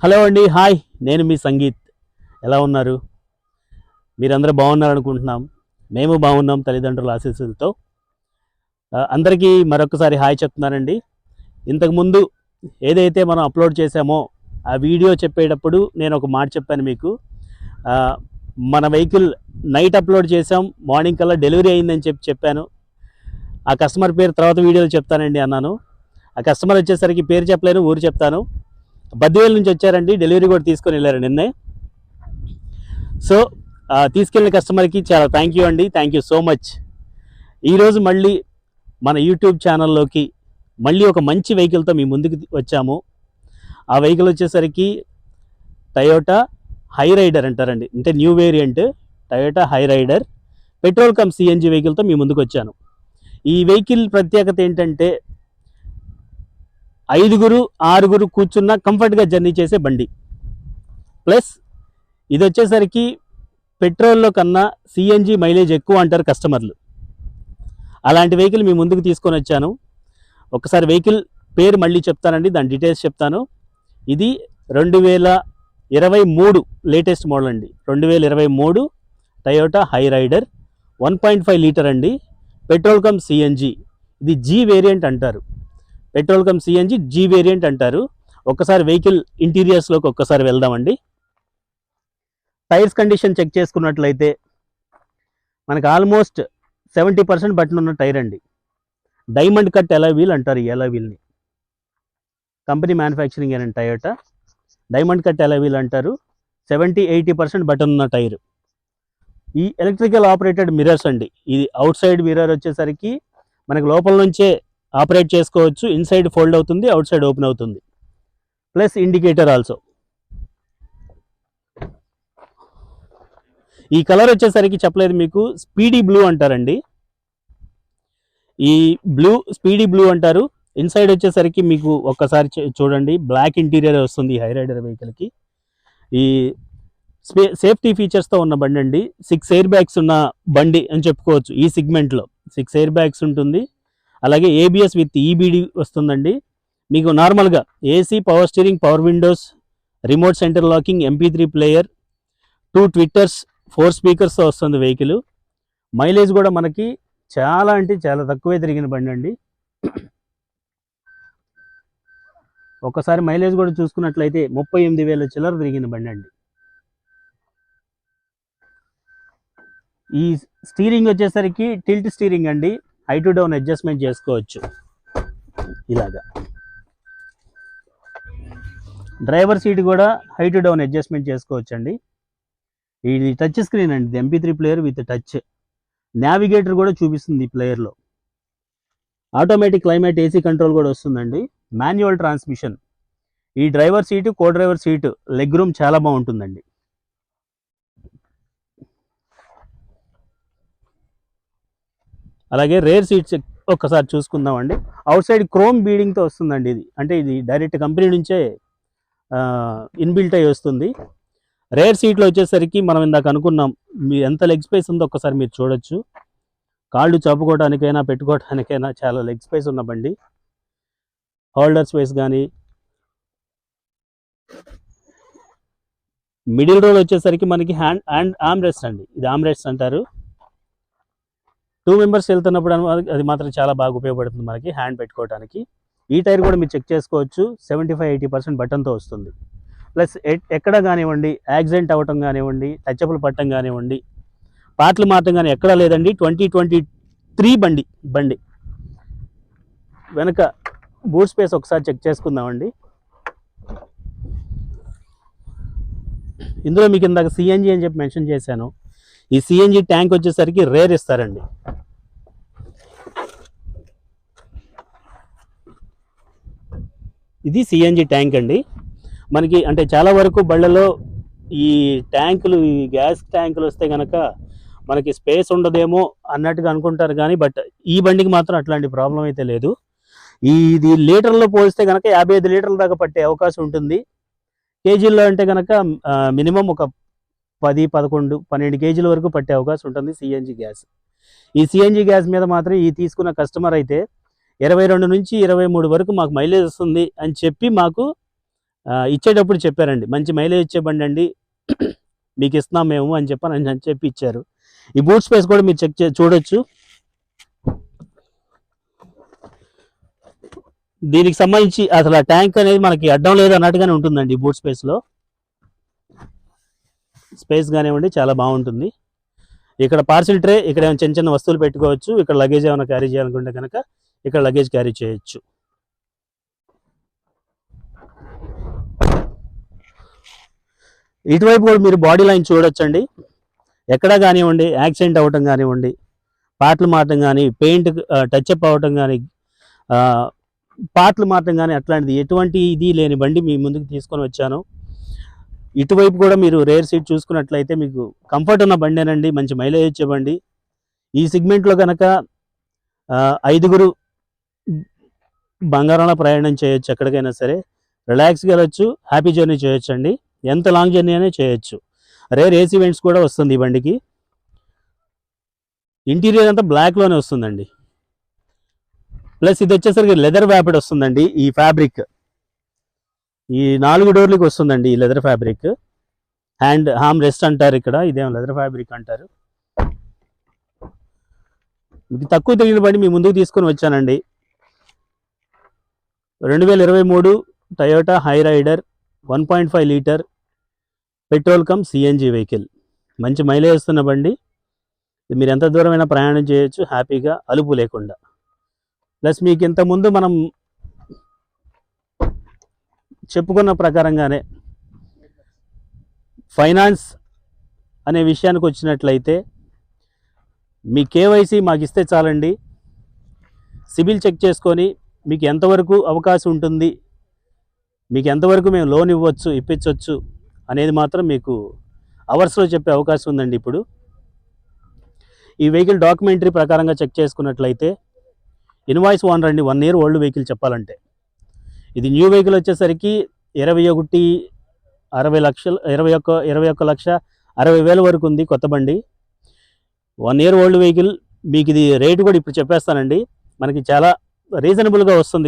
Hello అండి, hi. నేను మీ సంగీత్. ఎలా ఉన్నారు? మీరందరూ బాగున్నారనుకుంటున్నాం. మేము బాగున్నాం తల్లిదండ్రుల ఆశీస్సులతో. అందరికీ మరొకసారి హాయ్ చెప్తున్నానండి. ఇంతకుముందు ఏదైతే మనం అప్లోడ్ చేశామో ఆ వీడియో చెప్పేటప్పుడు నేను ఒక మాట చెప్పాను మీకు. మన వెహికల్ నైట్ అప్లోడ్ చేసాం, మార్నింగ్ కల్లా డెలివరీ అయిందని చెప్పాను. ఆ కస్టమర్ పేరు తర్వాత వీడియోలో చెప్తానండి అన్నాను. ఆ కస్టమర్ వచ్చేసరికి పేరు చెప్పలేను, ఊరు చెప్తాను. బద్దివేలు నుంచి వచ్చారండి, డెలివరీ కూడా తీసుకొని వెళ్ళారు నిన్నే. సో తీసుకెళ్ళిన కస్టమర్కి చాలా థ్యాంక్ యూ అండి, థ్యాంక్ యూ సో మచ్. ఈరోజు మళ్ళీ మన యూట్యూబ్ ఛానల్లోకి మళ్ళీ ఒక మంచి వెహికల్తో మీ ముందుకు వచ్చాము. ఆ వెహికల్ వచ్చేసరికి టయోటా హై రైడర్ అంటారండి, అంటే new variant Toyota Hyryder petrol cum CNG వెహికల్తో మీ ముందుకు వచ్చాను. ఈ వెహికల్ ప్రత్యేకత ఏంటంటే 5-6 కూర్చున్న కంఫర్ట్గా జర్నీ చేసే బండి. ప్లస్ ఇది వచ్చేసరికి పెట్రోల్లో కన్నా సిఎన్జి మైలేజ్ ఎక్కువ అంటారు కస్టమర్లు. అలాంటి వెహికల్ మీ ముందుకు తీసుకొని వచ్చాను. ఒకసారి వెహికల్ పేరు మళ్ళీ చెప్తానండి, దాని డీటెయిల్స్ చెప్తాను. ఇది 2023 లేటెస్ట్ మోడల్ అండి. 2023 టయోటా హై రైడర్ 1.5 లీటర్ అండి, పెట్రోల్ కమ్ సిఎన్జి. ఇది జీ వేరియంట్ అంటారు, petrol cum CNG G variant అంటారు. ఒక్కసారి వెహికల్ ఇంటీరియర్స్లోకి ఒక్కసారి వెళ్దామండి. టైర్స్ కండిషన్ చెక్ చేసుకున్నట్లయితే మనకు ఆల్మోస్ట్ 70% బటన్ ఉన్న టైర్ అండి. డైమండ్ కట్ ఎలాయ్ వీల్ అంటారు. ఈ ఎలాయ్ వీల్ని కంపెనీ మ్యానుఫ్యాక్చరింగ్ అని Toyota diamond cut alloy wheel అంటారు. 70-80% బటన్ ఉన్న టైర్. ఈ ఎలక్ట్రికల్ ఆపరేటెడ్ మిర్రర్స్ అండి. ఇది అవుట్ సైడ్ మిర్రర్ వచ్చేసరికి మనకు లోపల నుంచే ఆపరేట్ చేసుకోవచ్చు. ఇన్సైడ్ ఫోల్డ్ అవుతుంది, అవుట్ సైడ్ ఓపెన్ అవుతుంది. Plus indicator also. ఈ కలర్ వచ్చేసరికి చెప్పలేదు మీకు, స్పీడీ బ్లూ అంటారండి. ఈ బ్లూ స్పీడీ బ్లూ అంటారు. ఇన్సైడ్ వచ్చేసరికి మీకు ఒక్కసారి చూడండి, బ్లాక్ ఇంటీరియర్ వస్తుంది హై రైడర్ వెహికల్కి. ఈ సేఫ్టీ ఫీచర్స్తో ఉన్న బండి అండి. 6 ఎయిర్ బ్యాగ్స్ ఉన్న బండి అని చెప్పుకోవచ్చు. ఈ సిగ్మెంట్లో 6 ఎయిర్ బ్యాగ్స్ ఉంటుంది. అలాగే ఏబిఎస్ విత్ ఈబిడి వస్తుందండి. మీకు నార్మల్గా AC, power steering, power Windows, remote centre locking, MP3 player, 2 tweeters, 4 స్పీకర్స్తో వస్తుంది వెహికల్. మైలేజ్ కూడా మనకి చాలా అంటే చాలా తక్కువే తిరిగిన బండి అండి. ఒకసారి మైలేజ్ కూడా చూసుకున్నట్లయితే 38,000 చిల్లర తిరిగిన బండి అండి. ఈ స్టీరింగ్ వచ్చేసరికి టిల్ట్ స్టీరింగ్ అండి. హై టు డౌన్ అడ్జస్ట్మెంట్ చేసుకోవచ్చు ఇలాగా. డ్రైవర్ సీట్ కూడా హై టు డౌన్ అడ్జస్ట్మెంట్ చేసుకోవచ్చు అండి. ఇది టచ్ స్క్రీన్ అండి, MP3 player with touch. Navigator కూడా చూపిస్తుంది ఈ ప్లేయర్లో. ఆటోమేటిక్ క్లైమేట్ ఏసీ కంట్రోల్ కూడా వస్తుందండి. Manual transmission. ఈ driver seat, co driver seat leg room చాలా బాగుంటుందండి. అలాగే రేర్ సీట్స్ ఒక్కసారి చూసుకుందామండి. అవుట్ సైడ్ క్రోమ్ బీడింగ్తో వస్తుందండి. ఇది అంటే ఇది డైరెక్ట్ కంపెనీ నుంచే ఇన్బిల్ట్ అయ్యి వస్తుంది. రేర్ సీట్లో వచ్చేసరికి మనం ఇందాక అనుకున్నాం, మీ ఎంత లెగ్ స్పేస్ ఉందో ఒక్కసారి మీరు చూడొచ్చు. కాళ్ళు చప్పుకోవడానికైనా పెట్టుకోవడానికైనా చాలా లెగ్ స్పేస్ ఉన్న బండి. హోల్డర్ స్పేస్ కానీ, మిడిల్ రోల్ వచ్చేసరికి మనకి హ్యాండ్ ఆర్మ్ రెస్ట్ అండి. ఇది ఆర్మ్ రెస్ట్ అంటారు. 2 మెంబర్స్ వెళ్తున్నప్పుడు అది మాత్రం చాలా బాగా ఉపయోగపడుతుంది మనకి హ్యాండ్ పెట్టుకోవడానికి. ఈ టైర్ కూడా మీరు చెక్ చేసుకోవచ్చు, 75-80% బటన్తో వస్తుంది. ప్లస్ ఎక్కడ కానివ్వండి, యాక్సిడెంట్ అవ్వటం కానివ్వండి, టచ్అప్లు పట్టడం కానివ్వండి, పార్ట్లు మారటం కానీ ఎక్కడా లేదండి. 2023 బండి. వెనక బూట్ స్పేస్ ఒకసారి చెక్ చేసుకుందామండి. ఇందులో మీకు ఇందాక సిఎన్జి అని చెప్పి మెన్షన్ చేశాను. ఈ సిఎన్జి ట్యాంక్ వచ్చేసరికి రేర్ ఇస్తారండి. ఇది సిఎన్జి ట్యాంక్ అండి. మనకి అంటే చాలా వరకు బళ్ళలో ఈ ట్యాంకులు, ఈ గ్యాస్ ట్యాంకులు వస్తే కనుక మనకి స్పేస్ ఉండదేమో అన్నట్టుగా అనుకుంటారు కానీ, బట్ ఈ బండికి మాత్రం అట్లాంటి ప్రాబ్లం అయితే లేదు. ఇది లీటర్లో పోలిస్తే కనుక 55 లీటర్ల దాకా పట్టే అవకాశం ఉంటుంది. కేజీల్లో అంటే కనుక మినిమం ఒక 10-11-12 కేజీల వరకు పట్టే అవకాశం ఉంటుంది సిఎన్జి గ్యాస్. ఈ సిఎన్జి గ్యాస్ మీద మాత్రం ఈ తీసుకున్న కస్టమర్ అయితే 22 నుంచి 23 వరకు మాకు మైలేజ్ వస్తుంది అని చెప్పి మాకు ఇచ్చేటప్పుడు చెప్పారండి, మంచి మైలేజ్ ఇచ్చే బండి అండి మీకు ఇస్తున్నాం మేము అని చెప్పి ఇచ్చారు. ఈ బూట్ స్పేస్ కూడా మీరు చూడొచ్చు. దీనికి సంబంధించి అసలు ఆ ట్యాంక్ అనేది మనకి అడ్డం లేదు అన్నట్టుగానే ఉంటుందండి. ఈ బూట్ స్పేస్లో స్పేస్ కానివ్వండి చాలా బాగుంటుంది. ఇక్కడ పార్సిల్ ట్రే, ఇక్కడ ఏమైనా చిన్న చిన్న వస్తువులు పెట్టుకోవచ్చు. ఇక్కడ లగేజ్ ఏమైనా క్యారీ చేయాలనుకుంటే కనుక ఇక్కడ లగేజ్ క్యారీ చేయొచ్చు. ఇటువైపు కూడా మీరు బాడీ లైన్ చూడొచ్చండి. ఎక్కడా కానివ్వండి యాక్సిడెంట్ అవ్వటం కానివ్వండి, పార్ట్లు మారటం కానీ, పెయింట్ టచ్అప్ అవ్వటం కానీ, పార్ట్లు మారటం కానీ అట్లాంటిది ఎటువంటి ఇది లేని బండి మీ ముందుకు తీసుకొని వచ్చాను. ఇటువైపు కూడా మీరు రేర్ సీట్ చూసుకున్నట్లయితే మీకు కంఫర్ట్ ఉన్న బండేనండి, మంచి మైలేజ్ ఇచ్చే బండి. ఈ సెగ్మెంట్లో కనుక 5గురు బంగారంలో ప్రయాణం చేయొచ్చు. ఎక్కడికైనా సరే రిలాక్స్గా వెళ్ళొచ్చు, హ్యాపీ జర్నీ చేయొచ్చు అండి. ఎంత లాంగ్ జర్నీ అయినా చేయొచ్చు. రేర్ ఏసీ వెంట్స్ కూడా వస్తుంది ఈ బండికి. ఇంటీరియర్ అంతా బ్లాక్లోనే వస్తుందండి. ప్లస్ ఇది వచ్చేసరికి లెదర్ వ్యాపిడ్ వస్తుందండి. ఈ ఫ్యాబ్రిక్ ఈ 4 డోర్లకి వస్తుందండి ఈ లెదర్ ఫ్యాబ్రిక్. హ్యాండ్ హామ్ రెస్ట్ అంటారు ఇక్కడ, ఇదేమో లెదర్ ఫ్యాబ్రిక్ అంటారు. ఇది తక్కువ తిరిగిన బండి మీ ముందుకు తీసుకొని వచ్చానండి. 2023 Toyota Hyryder 1.5 litre petrol cum CNG vehicle. మంచి మైలేజ్ వస్తున్న బండి. మీరు ఎంత దూరమైనా ప్రయాణం చేయొచ్చు హ్యాపీగా, అలుపు లేకుండా. ప్లస్ మీకు ఇంతకుముందు మనం చెప్పుకున్న ప్రకారంగానే ఫైనాన్స్ అనే విషయానికి వచ్చినట్లయితే మీ కేవైసీ మాకు ఇస్తే చాలండి. సిబిల్ చెక్ చేసుకొని మీకు ఎంతవరకు అవకాశం ఉంటుంది, మీకు ఎంతవరకు మేము లోన్ ఇప్పించవచ్చు అనేది మాత్రం మీకు అవర్స్లో చెప్పే అవకాశం ఉందండి. ఇప్పుడు ఈ వెహికల్ డాక్యుమెంటరీ ప్రకారంగా చెక్ చేసుకున్నట్లయితే ఇన్వాయిస్ ఓనర్ అండి, 1 ఇయర్ ఓల్డ్ వెహికల్ చెప్పాలంటే. ఇది న్యూ వెహికల్ వచ్చేసరికి 21,60,000 వరకు ఉంది కొత్త బండి. 1 ఇయర్ ఓల్డ్ వెహికల్. మీకు ఇది రేటు కూడా ఇప్పుడు చెప్పేస్తానండి. మనకి చాలా రీజనబుల్గా వస్తుంది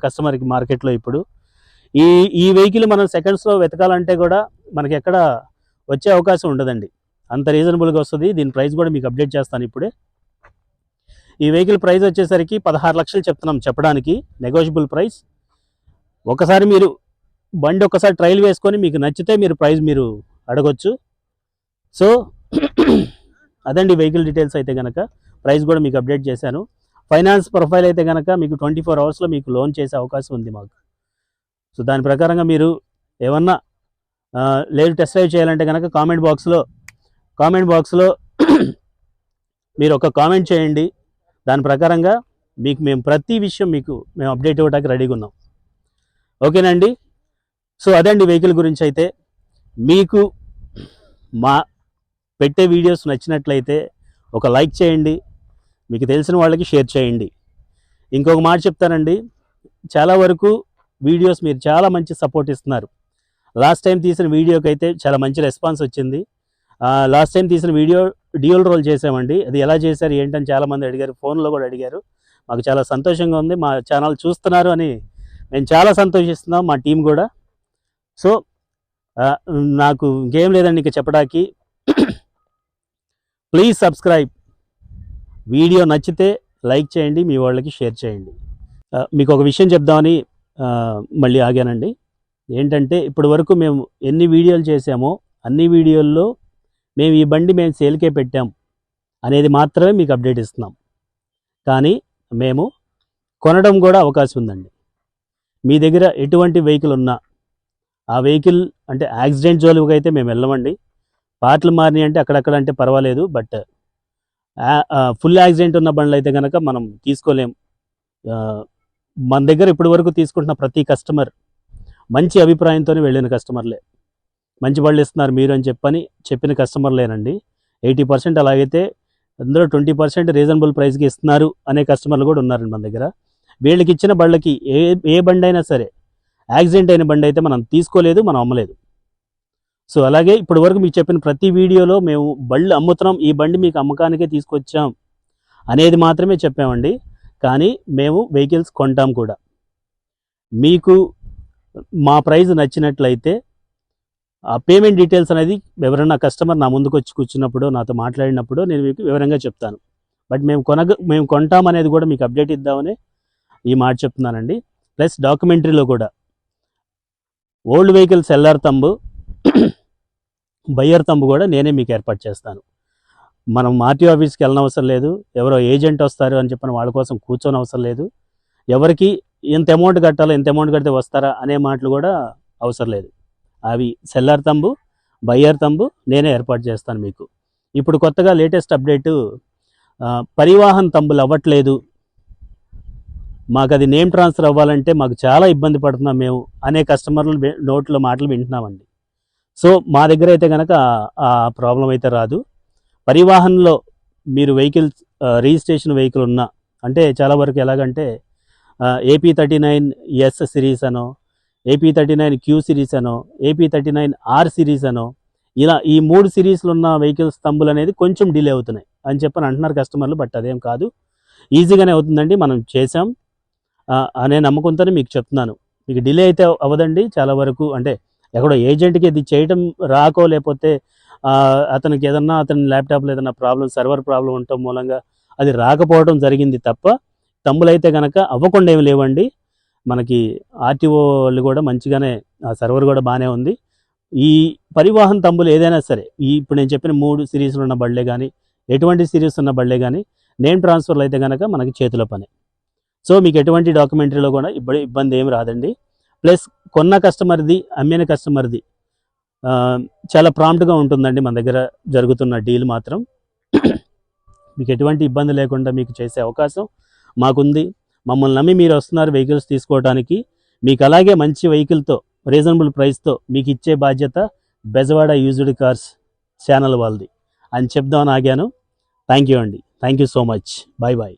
కస్టమర్కి మార్కెట్లో ఇప్పుడు. ఈ వెహికల్ మనం సెకండ్స్లో వెతకాలంటే కూడా మనకి ఎక్కడ వచ్చే అవకాశం ఉండదండి, అంత రీజనబుల్గా వస్తుంది. దీని ప్రైస్ కూడా మీకు అప్డేట్ చేస్తాను ఇప్పుడే. ఈ వెహికల్ ప్రైస్ వచ్చేసరికి 16 లక్షలు చెప్తున్నాం, చెప్పడానికి నెగోషియబుల్ ప్రైస్. ఒకసారి మీరు బండి ఒకసారి ట్రయల్ వేసుకొని మీకు నచ్చితే మీరు ప్రైస్ మీరు అడగొచ్చు. సో అదండి వెహికల్ డీటెయిల్స్ అయితే కనుక. ప్రైస్ కూడా మీకు అప్డేట్ చేశాను. ఫైనాన్స్ ప్రొఫైల్ అయితే కనుక మీకు 24 అవర్స్లో మీకు లోన్ చేసే అవకాశం ఉంది మాకు. సో దాని ప్రకారంగా మీరు ఏమన్నా లేదు టెస్ట్ డ్రైవ్ చేయాలంటే కనుక కామెంట్ బాక్స్లో మీరు ఒక కామెంట్ చేయండి. దాని ప్రకారంగా మీకు మేము ప్రతి విషయం మేము అప్డేట్ ఇవ్వడానికి రెడీగా ఉన్నాం. ఓకేనండి. సో అదండి వెహికల్ గురించి అయితే. మీకు మా పెట్టే వీడియోస్ నచ్చినట్లయితే ఒక లైక్ చేయండి, మీకు తెలిసిన వాళ్ళకి షేర్ చేయండి. ఇంకొక మాట చెప్తానండి, చాలా వరకు వీడియోస్ మీరు చాలా మంచి సపోర్ట్ ఇస్తున్నారు. లాస్ట్ టైం తీసిన వీడియోకి అయితే చాలా మంచి రెస్పాన్స్ వచ్చింది. లాస్ట్ టైం తీసిన వీడియో డ్యూయల్ రోల్ చేసామండి. అది ఎలా చేశారు ఏంటని చాలామంది అడిగారు, ఫోన్లో కూడా అడిగారు. మాకు చాలా సంతోషంగా ఉంది, మా ఛానల్ చూస్తున్నారు అని మేము చాలా సంతోషిస్తున్నాం, మా టీం కూడా. సో నాకు ఇంకేం లేదండి ఇక చెప్పడానికి. Please subscribe. వీడియో నచ్చితే లైక్ చేయండి, మీ వాళ్ళకి షేర్ చేయండి. మీకు ఒక విషయం చెప్దామని మళ్ళీ ఆగానండి. ఏంటంటే ఇప్పటి వరకు మేము ఎన్ని వీడియోలు చేసామో అన్ని వీడియోల్లో మేము ఈ బండి మేము సేల్కే పెట్టాం అనేది మాత్రమే మీకు అప్డేట్ ఇస్తున్నాం. కానీ మేము కొనడం కూడా అవకాశం ఉందండి. మీ దగ్గర ఎటువంటి వెహికల్ ఉన్నా ఆ వెహికల్ అంటే యాక్సిడెంట్ జోలికి అయితే మేము వెళ్ళమండి. పార్ట్లు మారినాయి అంటే అక్కడక్కడ అంటే పర్వాలేదు, బట్ ఫుల్ యాక్సిడెంట్ ఉన్న బండ్లు అయితే కనుక మనం తీసుకోలేం. మన దగ్గర ఇప్పటి వరకు తీసుకుంటున్న ప్రతి కస్టమర్ మంచి అభిప్రాయంతోనే వెళ్ళిన కస్టమర్లే. మంచి బళ్ళు ఇస్తున్నారు మీరు అని చెప్పిన కస్టమర్లేనండి. 80% అలాగైతే అందులో 20% రీజనబుల్ ప్రైస్కి ఇస్తున్నారు అనే కస్టమర్లు కూడా ఉన్నారండి మన దగ్గర. వీళ్ళకి ఇచ్చిన బళ్ళకి ఏ బండి అయినా సరే యాక్సిడెంట్ అయిన బండి అయితే మనం తీసుకోలేదు, మనం అమ్మలేదు. సో అలాగే ఇప్పటి వరకు మీకు చెప్పిన ప్రతి వీడియోలో మేము బళ్ళు అమ్ముతున్నాం, ఈ బండి మీకు అమ్మకానికే తీసుకొచ్చాం అనేది మాత్రమే చెప్పామండి. కానీ మేము వెహికల్స్ కొంటాం కూడా. మీకు మా ప్రైస్ నచ్చినట్లయితే ఆ పేమెంట్ డీటెయిల్స్ అనేది ఎవరైనా కస్టమర్ నా ముందుకు వచ్చి కూర్చున్నప్పుడు నాతో మాట్లాడినప్పుడు నేను మీకు వివరంగా చెప్తాను. బట్ మేము కొంటామనేది కూడా మీకు అప్డేట్ ఇద్దామని ఈ మాట చెప్తున్నానండి. ప్లస్ డాక్యుమెంటరీలో కూడా old vehicle seller thumb buyer thumb కూడా నేనే మీకు ఏర్పాటు చేస్తాను. మనం ఆర్టీఓ ఆఫీస్కి వెళ్ళనవసరం లేదు, ఎవరో ఏజెంట్ వస్తారు అని చెప్పిన వాళ్ళ కోసం కూర్చొని అవసరం లేదు, ఎవరికి ఎంత అమౌంట్ కట్టాలో ఎంత అమౌంట్ కడితే వస్తారా అనే మాటలు కూడా అవసరం లేదు. అవి సెల్లర్ తంబు బయ్యర్ తంబు నేనే ఏర్పాటు చేస్తాను మీకు. ఇప్పుడు కొత్తగా లేటెస్ట్ అప్డేటు పరివాహన్ తంబులు అవ్వట్లేదు, మాకు అది నేమ్ ట్రాన్స్ఫర్ అవ్వాలంటే మాకు చాలా ఇబ్బంది పడుతున్నాం మేము అనే కస్టమర్లు నోట్లో మాటలు వింటున్నామండి. సో మా దగ్గర అయితే కనుక ఆ ప్రాబ్లం అయితే రాదు. పరివాహన్లో మీరు వెహికల్ రిజిస్ట్రేషన్ వెహికల్ ఉన్నా, అంటే చాలా వరకు ఎలాగంటే AP39S సిరీస్ అనో, AP39Q సిరీస్ అనో, AP39R సిరీస్ అనో, ఇలా ఈ 3 సిరీస్లు ఉన్న వెహికల్స్ తంబులు అనేది కొంచెం డిలే అవుతున్నాయి అని చెప్పని అంటున్నారు కస్టమర్లు. బట్ అదేం కాదు, ఈజీగానే అవుతుందండి, మనం చేసాం అనే నమ్మకంతోనే మీకు చెప్తున్నాను. మీకు డిలే అయితే అవ్వదండి చాలా వరకు. అంటే ఎక్కడో ఏజెంట్కి ఇది చేయటం రాకో, లేకపోతే అతనికి ఏదన్నా అతని ల్యాప్టాప్లో ఏదైనా ప్రాబ్లం, సర్వర్ ప్రాబ్లం ఉండటం మూలంగా అది రాకపోవడం జరిగింది తప్ప తంబులు అయితే కనుక అవ్వకుండా ఏమి లేవండి. మనకి ఆర్టీఓ వాళ్ళు కూడా మంచిగానే, ఆ సర్వర్ కూడా బాగానే ఉంది. ఈ పరివాహన్ తంబులు ఏదైనా సరే, ఇప్పుడు నేను చెప్పిన 3 సిరీస్లు ఉన్న బళ్ళే కానీ, ఎటువంటి సిరీస్ ఉన్న బళ్ళే కానీ నేమ్ ట్రాన్స్ఫర్లు అయితే కనుక మనకి చేతిలో పని. సో మీకు ఎటువంటి డాక్యుమెంటరీలో కూడా ఇబ్బంది ఏమి రాదండి. ప్లస్ కొన్న కస్టమర్ది అమ్మిన కస్టమర్ది చాలా ప్రాంప్ట్గా ఉంటుందండి మన దగ్గర జరుగుతున్న డీల్ మాత్రం. మీకు ఎటువంటి ఇబ్బంది లేకుండా మీకు చేసే అవకాశం మాకుంది. మమ్మల్ని నమ్మి మీరు వస్తున్నారు వెహికల్స్ తీసుకోవడానికి, మీకు అలాగే మంచి వెహికల్తో రీజనబుల్ ప్రైస్తో మీకు ఇచ్చే బాధ్యత బెజవాడ యూజ్డ్ కార్స్ ఛానల్ వాళ్ళది అని చెప్దామని ఆగాను. థ్యాంక్ యూ అండి, thank you so much, bye bye.